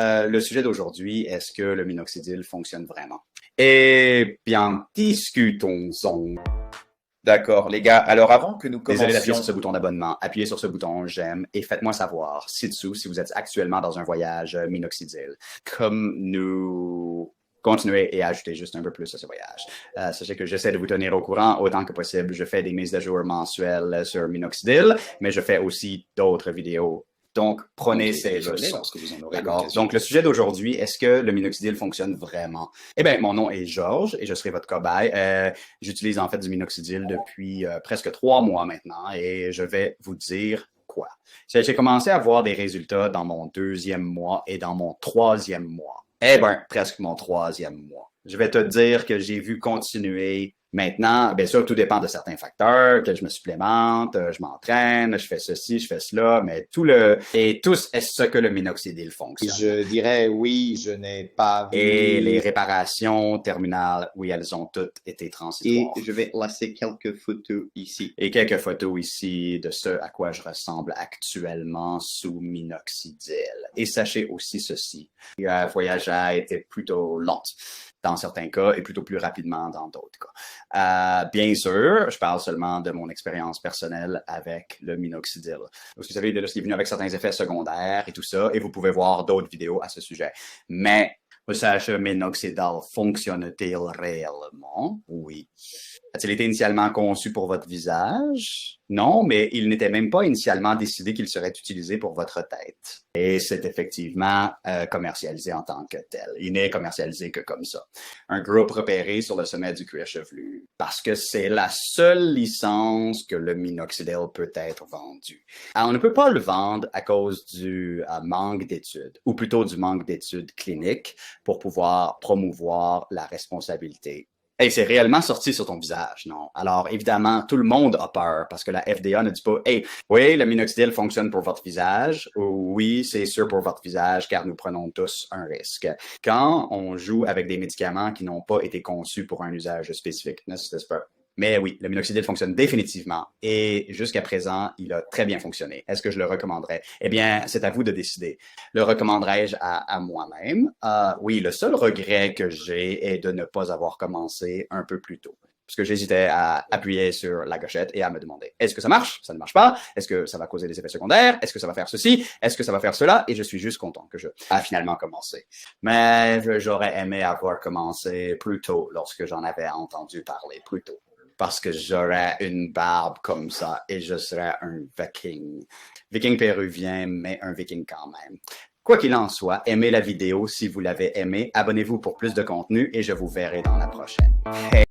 Le sujet d'aujourd'hui, est-ce que le minoxidil fonctionne vraiment? Eh bien, discutons-en. D'accord, les gars. Alors, avant que nous Désolé d'appuyer sur commencions, ce bouton d'abonnement. Appuyez sur ce bouton j'aime et faites-moi savoir ci-dessous si vous êtes actuellement dans un voyage minoxidil. Comme nous continuer et ajouter juste un peu plus à ce voyage. Sachez que j'essaie de vous tenir au courant autant que possible. Je fais des mises à jour mensuelles sur minoxidil, mais je fais aussi d'autres vidéos. Donc, prenez ces leçons. lorsque vous en aurez D'accord. l'occasion. Donc, le sujet d'aujourd'hui, est-ce que le minoxidil fonctionne vraiment? Eh bien, mon nom est Georges et je serai votre cobaye. J'utilise en fait du minoxidil depuis presque 3 mois maintenant et je vais vous dire quoi. J'ai commencé à voir des résultats dans mon 2e mois et dans mon 3e mois. Eh bien, presque mon 3e mois. Je vais te dire que j'ai vu continuer. Maintenant, bien sûr, tout dépend de certains facteurs, que je me supplémente, je m'entraîne, je fais ceci, je fais cela, mais tout est ce que le minoxidil fonctionne. Je dirais oui, je n'ai pas vu. Et les réparations terminales, oui, elles ont toutes été transitoires. Et je vais laisser quelques photos ici. Et quelques photos ici de ce à quoi je ressemble actuellement sous minoxidil. Et sachez aussi ceci, le voyage a été plutôt lent dans certains cas et plutôt plus rapidement dans d'autres cas. Bien sûr, je parle seulement de mon expérience personnelle avec le minoxidil. Parce que vous savez, c'est venu avec certains effets secondaires et tout ça, et vous pouvez voir d'autres vidéos à ce sujet. Mais, vous savez, le minoxidil fonctionne-t-il réellement? Oui. A-t-il été initialement conçu pour votre visage? Non, mais il n'était même pas initialement décidé qu'il serait utilisé pour votre tête. Et c'est effectivement commercialisé en tant que tel. Il n'est commercialisé que comme ça. Un groupe repéré sur le sommet du cuir chevelu. Parce que c'est la seule licence que le minoxidil peut être vendu. Alors, on ne peut pas le vendre à cause du manque d'études, ou plutôt du manque d'études cliniques pour pouvoir promouvoir la responsabilité. Hey, c'est réellement sorti sur ton visage, non? Alors, évidemment, tout le monde a peur parce que la FDA ne dit pas, hey, oui, le minoxidil fonctionne pour votre visage, ou oui, c'est sûr pour votre visage car nous prenons tous un risque. Quand on joue avec des médicaments qui n'ont pas été conçus pour un usage spécifique, n'est-ce pas? Mais oui, le minoxidil fonctionne définitivement et jusqu'à présent, il a très bien fonctionné. Est-ce que je le recommanderais? Eh bien, c'est à vous de décider. Le recommanderais-je à moi-même? Oui, le seul regret que j'ai est de ne pas avoir commencé un peu plus tôt. Parce que j'hésitais à appuyer sur la gâchette et à me demander, est-ce que ça marche? Ça ne marche pas? Est-ce que ça va causer des effets secondaires? Est-ce que ça va faire ceci? Est-ce que ça va faire cela? Et je suis juste content que je a finalement commencé. Mais j'aurais aimé avoir commencé plus tôt lorsque j'en avais entendu parler plus tôt. Parce que j'aurais une barbe comme ça et je serais un viking. Viking péruvien, mais un viking quand même. Quoi qu'il en soit, aimez la vidéo si vous l'avez aimée, abonnez-vous pour plus de contenu et je vous verrai dans la prochaine. Hey.